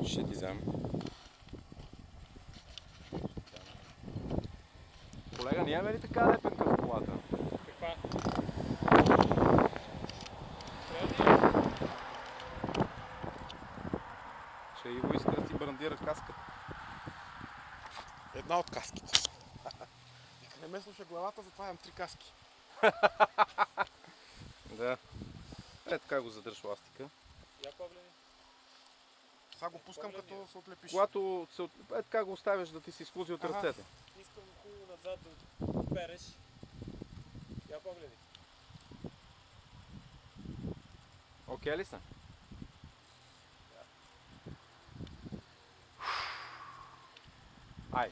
Ще ти взема. Колега, няма ли така лепенка в колата? Каква? Ще Иво иска да ти брандира каската. Една от каските. Не ме слуша главата, затова имам 3 каски. Да. Така го задръж ластика. Я погледни. Сега го пускам като се отлепиш. Когато се така го оставяш да ти се изхлузи от ръцете. Искам хубаво назад да переш. Я погледни. Окей ли са? Ай.